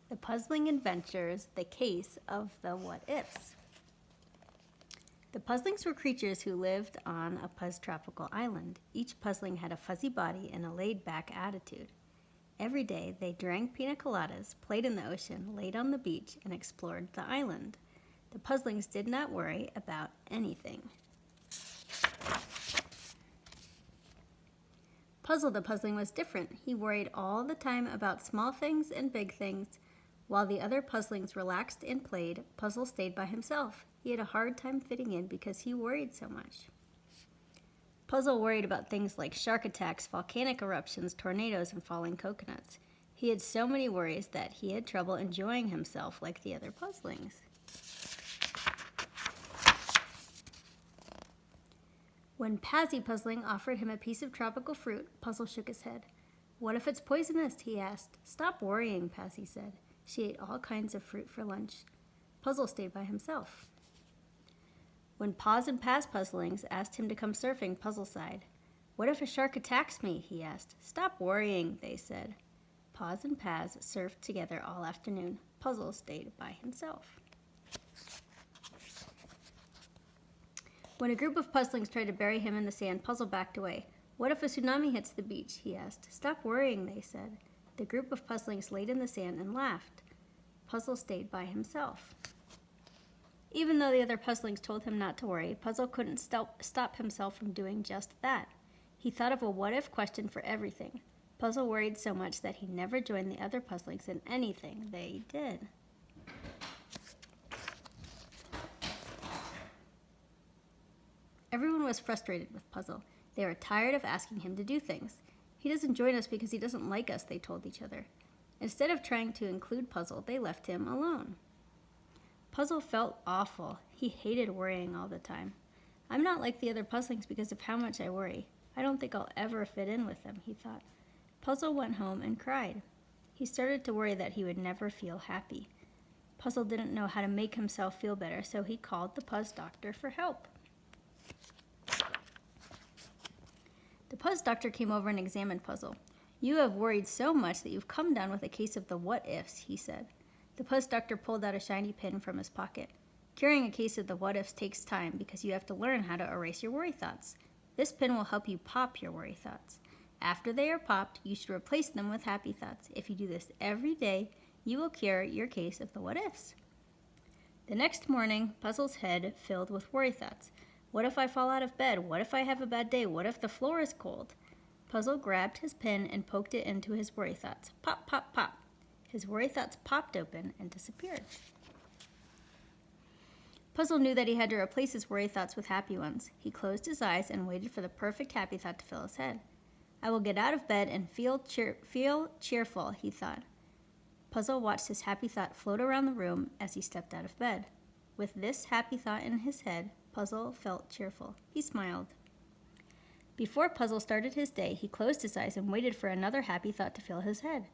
The Puzzling Adventures, The Case of the What Ifs. The Puzzlings were creatures who lived on a tropical island. Each Puzzling had a fuzzy body and a laid-back attitude. Every day, they drank pina coladas, played in the ocean, laid on the beach, and explored the island. The Puzzlings did not worry about anything. Puzzle the Puzzling was different. He worried all the time about small things and big things. While the other Puzzlings relaxed and played, Puzzle stayed by himself. He had a hard time fitting in because he worried so much. Puzzle worried about things like shark attacks, volcanic eruptions, tornadoes, and falling coconuts. He had so many worries that he had trouble enjoying himself like the other Puzzlings. When Pazzy Puzzling offered him a piece of tropical fruit, Puzzle shook his head. "What if it's poisonous?" he asked. "Stop worrying," Pazzy said. She ate all kinds of fruit for lunch. Puzzle stayed by himself. When Paz and Paz Puzzlings asked him to come surfing, Puzzle sighed. "What if a shark attacks me?" he asked. "Stop worrying," they said. Paz and Paz surfed together all afternoon. Puzzle stayed by himself. When a group of Puzzlings tried to bury him in the sand, Puzzle backed away. "What if a tsunami hits the beach?" he asked. "Stop worrying," they said. The group of Puzzlings laid in the sand and laughed. Puzzle stayed by himself. Even though the other Puzzlings told him not to worry, Puzzle couldn't stop himself from doing just that. He thought of a what-if question for everything. Puzzle worried so much that he never joined the other Puzzlings in anything they did. Everyone was frustrated with Puzzle. They were tired of asking him to do things. "He doesn't join us because he doesn't like us," they told each other. Instead of trying to include Puzzle, they left him alone. Puzzle felt awful. He hated worrying all the time. "I'm not like the other Puzzlings because of how much I worry. I don't think I'll ever fit in with them," he thought. Puzzle went home and cried. He started to worry that he would never feel happy. Puzzle didn't know how to make himself feel better, so he called the Puzz Doctor for help. The Puzz Doctor came over and examined Puzzle. "You have worried so much that you've come down with a case of the what-ifs," he said. The Puzz Doctor pulled out a shiny pin from his pocket. "Curing a case of the what-ifs takes time because you have to learn how to erase your worry thoughts. This pin will help you pop your worry thoughts. After they are popped, you should replace them with happy thoughts. If you do this every day, you will cure your case of the what-ifs." The next morning, Puzzle's head filled with worry thoughts. What if I fall out of bed? What if I have a bad day? What if the floor is cold? Puzzle grabbed his pen and poked it into his worry thoughts. Pop, pop, pop. His worry thoughts popped open and disappeared. Puzzle knew that he had to replace his worry thoughts with happy ones. He closed his eyes and waited for the perfect happy thought to fill his head. "I will get out of bed and feel cheerful," he thought. Puzzle watched his happy thought float around the room as he stepped out of bed. With this happy thought in his head, Puzzle felt cheerful. He smiled. Before Puzzle started his day, he closed his eyes and waited for another happy thought to fill his head.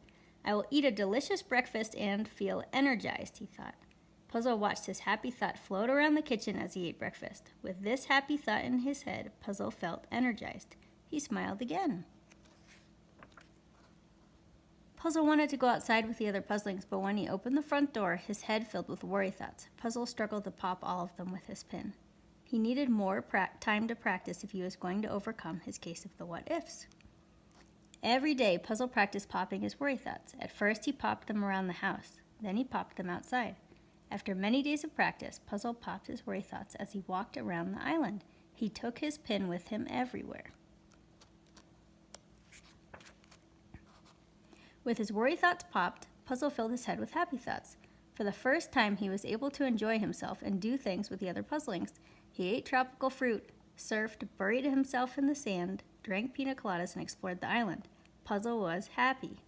"I will eat a delicious breakfast and feel energized," he thought. Puzzle watched his happy thought float around the kitchen as he ate breakfast. With this happy thought in his head, Puzzle felt energized. He smiled again. Puzzle wanted to go outside with the other Puzzlings, but when he opened the front door, his head filled with worry thoughts. Puzzle struggled to pop all of them with his pin. He needed more time to practice if he was going to overcome his case of the what-ifs. Every day, Puzzle practiced popping his worry thoughts. At first, he popped them around the house. Then he popped them outside. After many days of practice, Puzzle popped his worry thoughts as he walked around the island. He took his pin with him everywhere. With his worry thoughts popped, Puzzle filled his head with happy thoughts. For the first time, he was able to enjoy himself and do things with the other Puzzlings. He ate tropical fruit, surfed, buried himself in the sand, drank pina coladas, and explored the island. Puzzle was happy.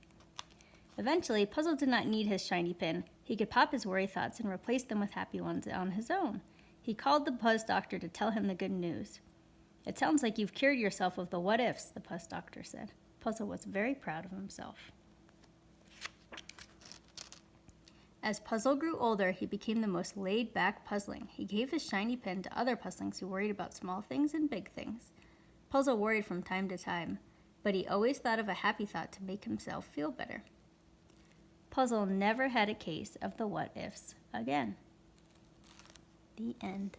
Eventually, Puzzle did not need his shiny pin. He could pop his worry thoughts and replace them with happy ones on his own. He called the Puzz Doctor to tell him the good news. "It sounds like you've cured yourself of the what-ifs," the Puzz Doctor said. Puzzle was very proud of himself. As Puzzle grew older, he became the most laid-back Puzzling. He gave his shiny pin to other Puzzlings who worried about small things and big things. Puzzle worried from time to time, but he always thought of a happy thought to make himself feel better. Puzzle never had a case of the what ifs again. The end.